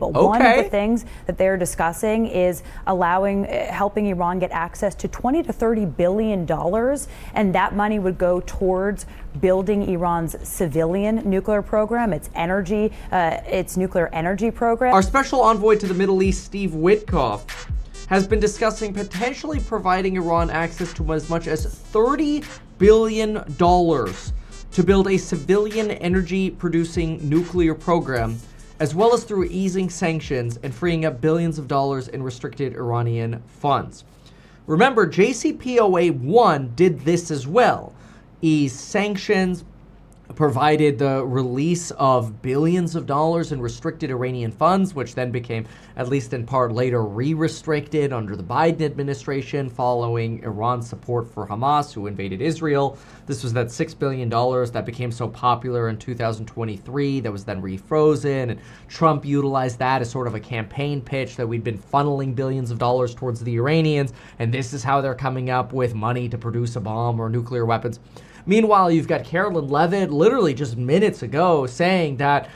But one of the things that they're discussing is helping Iran get access to $20 to $30 billion, and that money would go towards building Iran's civilian nuclear program, its nuclear energy program. Our special envoy to the Middle East, Steve Witkoff, has been discussing potentially providing Iran access to as much as $30 billion to build a civilian energy-producing nuclear program, as well as through easing sanctions and freeing up billions of dollars in restricted Iranian funds. Remember, JCPOA-1 did this as well. Eased sanctions, provided the release of billions of dollars in restricted Iranian funds, which then became, at least in part, later re-restricted under the Biden administration following Iran's support for Hamas, who invaded Israel. This was that $6 billion that became so popular in 2023 that was then refrozen, and Trump utilized that as sort of a campaign pitch that we'd been funneling billions of dollars towards the Iranians, and this is how they're coming up with money to produce a bomb or nuclear weapons. Meanwhile, you've got Carolyn Levitt literally just minutes ago saying that,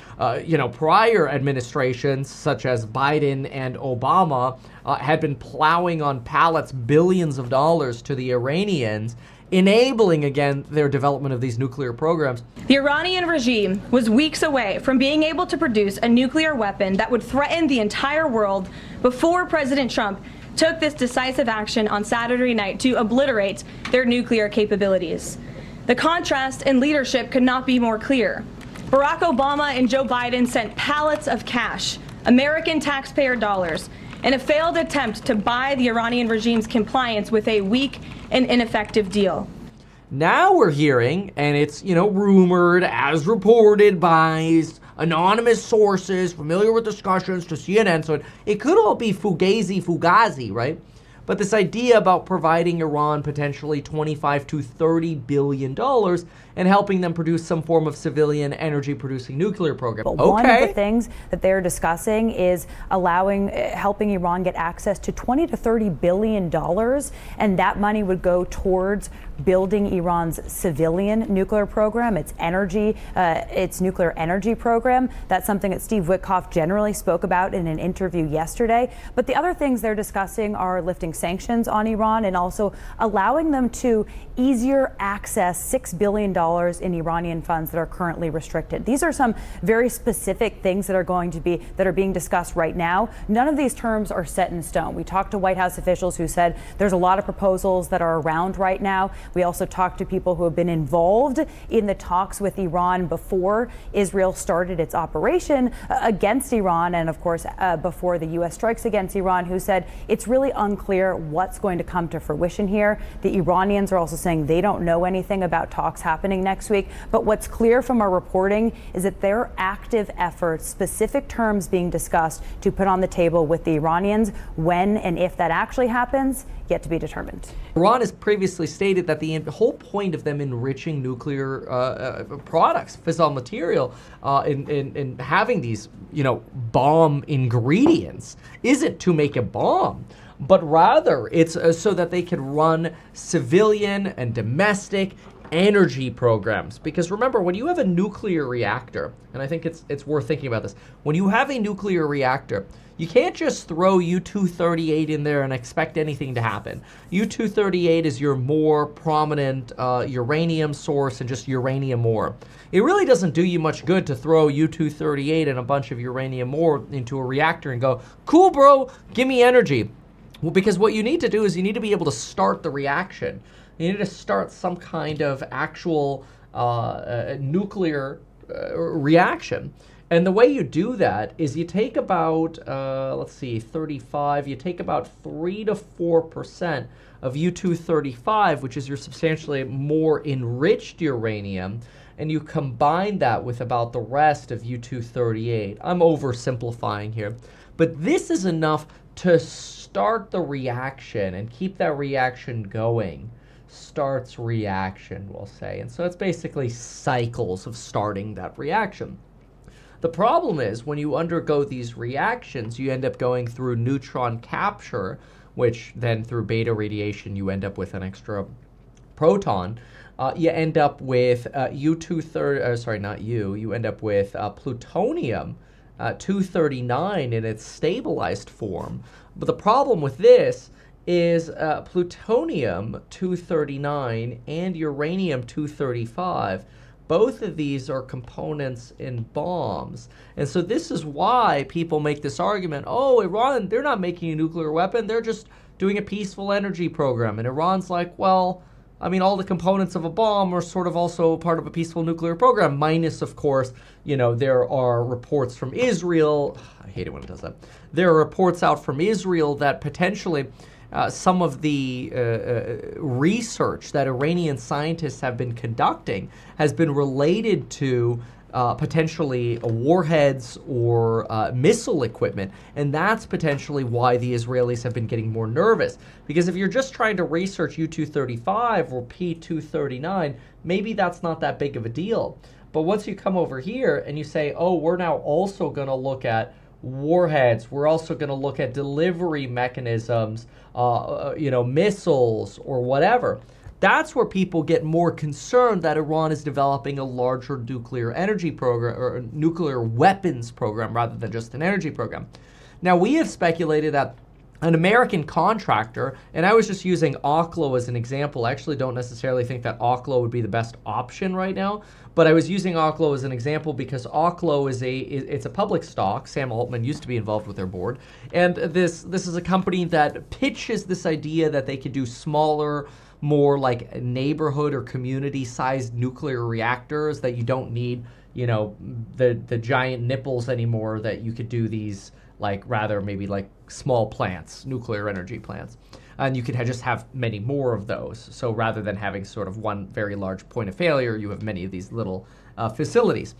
prior administrations such as Biden and Obama had been plowing on pallets billions of dollars to the Iranians, enabling, again, their development of these nuclear programs. The Iranian regime was weeks away from being able to produce a nuclear weapon that would threaten the entire world before President Trump took this decisive action on Saturday night to obliterate their nuclear capabilities. The contrast in leadership could not be more clear. Barack Obama and Joe Biden sent pallets of cash, American taxpayer dollars, in a failed attempt to buy the Iranian regime's compliance with a weak and ineffective deal. Now we're hearing, and it's, rumored as reported by anonymous sources familiar with discussions to CNN, so it could all be fugazi, right? But this idea about providing Iran potentially $25 to $30 billion and helping them produce some form of civilian energy-producing nuclear program. But one of the things that they're discussing is helping Iran get access to $20 to $30 billion, and that money would go towards building Iran's civilian nuclear program, its nuclear energy program. That's something that Steve Witkoff generally spoke about in an interview yesterday. But the other things they're discussing are lifting sanctions on Iran and also allowing them to easier access $6 billion in Iranian funds that are currently restricted. These are some very specific things that are being discussed right now. None of these terms are set in stone. We talked to White House officials who said there's a lot of proposals that are around right now. We also talked to people who have been involved in the talks with Iran before Israel started its operation against Iran, and of course before the U.S. strikes against Iran, who said it's really unclear what's going to come to fruition here. The Iranians are also saying they don't know anything about talks happening next week. But what's clear from our reporting is that there are active efforts, specific terms being discussed to put on the table with the Iranians. When and if that actually happens, yet to be determined. Iran has previously stated that the whole point of them enriching nuclear products, fissile material, in having these, bomb ingredients isn't to make a bomb, but rather it's so that they can run civilian and domestic energy programs. Because remember, when you have a nuclear reactor, and I think it's worth thinking about this, when you have a nuclear reactor, you can't just throw U-238 in there and expect anything to happen. U-238 is your more prominent uranium source and just uranium ore. It really doesn't do you much good to throw U-238 and a bunch of uranium ore into a reactor and go, cool, bro, give me energy. Well, because what you need to do is you need to be able to start the reaction. You need to start some kind of actual nuclear reaction. And the way you do that is you take about, 35, you take about 3 to 4% of U-235, which is your substantially more enriched uranium, and you combine that with about the rest of U-238. I'm oversimplifying here. But this is enough to start the reaction and keep that reaction going. Starts reaction, we'll say. And so it's basically cycles of starting that reaction. The problem is when you undergo these reactions, you end up going through neutron capture, which then through beta radiation, you end up with an extra proton. You end up with you end up with plutonium 239 in its stabilized form. But the problem with this is plutonium 239 and uranium 235. Both of these are components in bombs. And so this is why people make this argument, oh, Iran, they're not making a nuclear weapon, they're just doing a peaceful energy program. And Iran's like, well, I mean, all the components of a bomb are sort of also part of a peaceful nuclear program, minus, of course, there are reports from Israel. I hate it when it does that. There are reports out from Israel that potentially some of the research that Iranian scientists have been conducting has been related to potentially warheads or missile equipment. And that's potentially why the Israelis have been getting more nervous. Because if you're just trying to research U-235 or P-239, maybe that's not that big of a deal. But once you come over here and you say, oh, we're now also going to look at warheads, we're also going to look at delivery mechanisms, missiles or whatever, that's where people get more concerned that Iran is developing a larger nuclear energy program or a nuclear weapons program rather than just an energy program. Now, we have speculated that an American contractor, and I was just using Oklo as an example. I actually don't necessarily think that Oklo would be the best option right now, but I was using Oklo as an example because Oklo it's a public stock. Sam Altman used to be involved with their board, and this is a company that pitches this idea that they could do smaller, more like neighborhood or community-sized nuclear reactors that you don't need, the giant nipples anymore, that you could do these rather maybe like small plants, nuclear energy plants. And you could just have many more of those. So rather than having sort of one very large point of failure, you have many of these little facilities.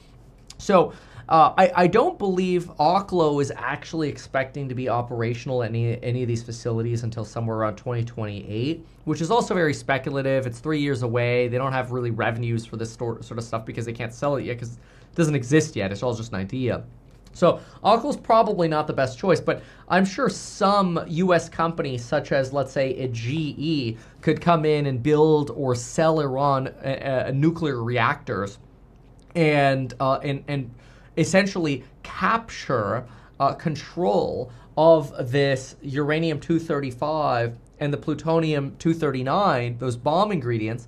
So I don't believe Oklo is actually expecting to be operational at any of these facilities until somewhere around 2028, which is also very speculative. It's 3 years away. They don't have really revenues for this sort of stuff because they can't sell it yet because it doesn't exist yet. It's all just an idea. So Oklo's probably not the best choice, but I'm sure some U.S. companies, such as, let's say, a GE, could come in and build or sell Iran nuclear reactors and essentially capture control of this uranium-235 and the plutonium-239, those bomb ingredients,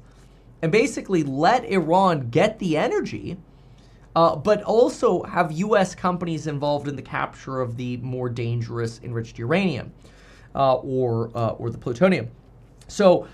and basically let Iran get the energy, but also have U.S. companies involved in the capture of the more dangerous enriched uranium or the plutonium. So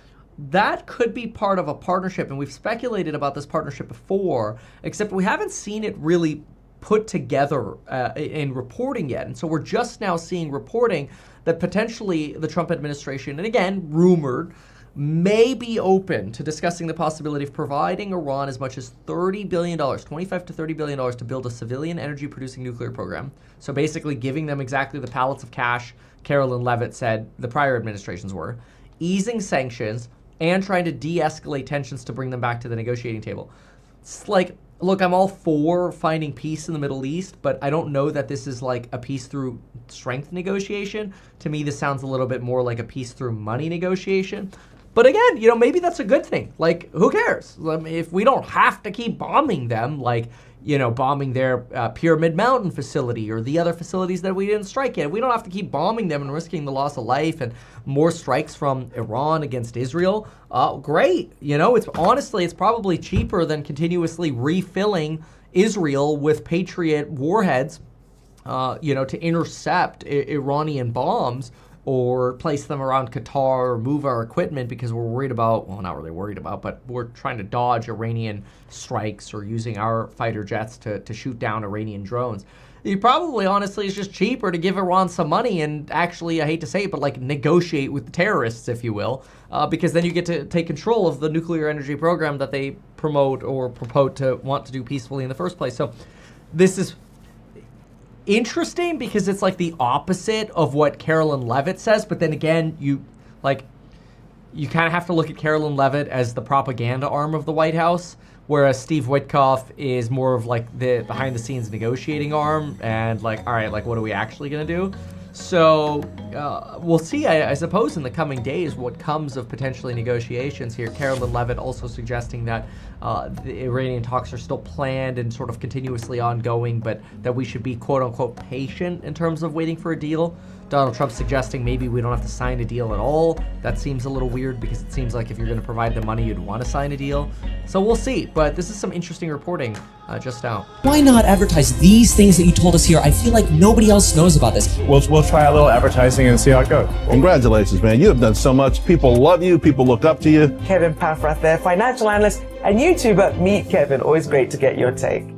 that could be part of a partnership, and we've speculated about this partnership before, except we haven't seen it really put together in reporting yet. And so we're just now seeing reporting that potentially the Trump administration, and again, rumored, may be open to discussing the possibility of providing Iran as much as $30 billion, $25 to $30 billion to build a civilian energy-producing nuclear program. So basically giving them exactly the pallets of cash Carolyn Levitt said the prior administrations were, easing sanctions, and trying to de-escalate tensions to bring them back to the negotiating table. It's like, look, I'm all for finding peace in the Middle East, but I don't know that this is like a peace through strength negotiation. To me, this sounds a little bit more like a peace through money negotiation. But again, maybe that's a good thing. Like, who cares? If we don't have to keep bombing them, bombing their Pyramid Mountain facility or the other facilities that we didn't strike yet. We don't have to keep bombing them and risking the loss of life and more strikes from Iran against Israel. Great. It's probably cheaper than continuously refilling Israel with Patriot warheads, to intercept Iranian bombs or place them around Qatar or move our equipment because we're worried about, well, not really worried about, but we're trying to dodge Iranian strikes or using our fighter jets to shoot down Iranian drones. It probably, honestly, is just cheaper to give Iran some money and actually, I hate to say it, but negotiate with the terrorists, if you will, because then you get to take control of the nuclear energy program that they promote or purport to want to do peacefully in the first place. So this is interesting because it's like the opposite of what Carolyn Levitt says, but then again, you kind of have to look at Carolyn Levitt as the propaganda arm of the White House, whereas Steve Witkoff is more of like the behind the scenes negotiating arm and all right, what are we actually going to do? So we'll see, I suppose, in the coming days what comes of potentially negotiations here. Carolyn Levitt also suggesting that the Iranian talks are still planned and sort of continuously ongoing, but that we should be quote-unquote patient in terms of waiting for a deal. Donald Trump suggesting maybe we don't have to sign a deal at all. That seems a little weird because it seems like if you're going to provide the money, you'd want to sign a deal. So we'll see, but this is some interesting reporting just now. Why not advertise these things that you told us here? I feel like nobody else knows about this. We'll try a little advertising and see how it goes. Congratulations, man. You have done so much. People love you. People look up to you. Kevin Paffrath there, financial analyst and YouTuber. Meet Kevin. Always great to get your take.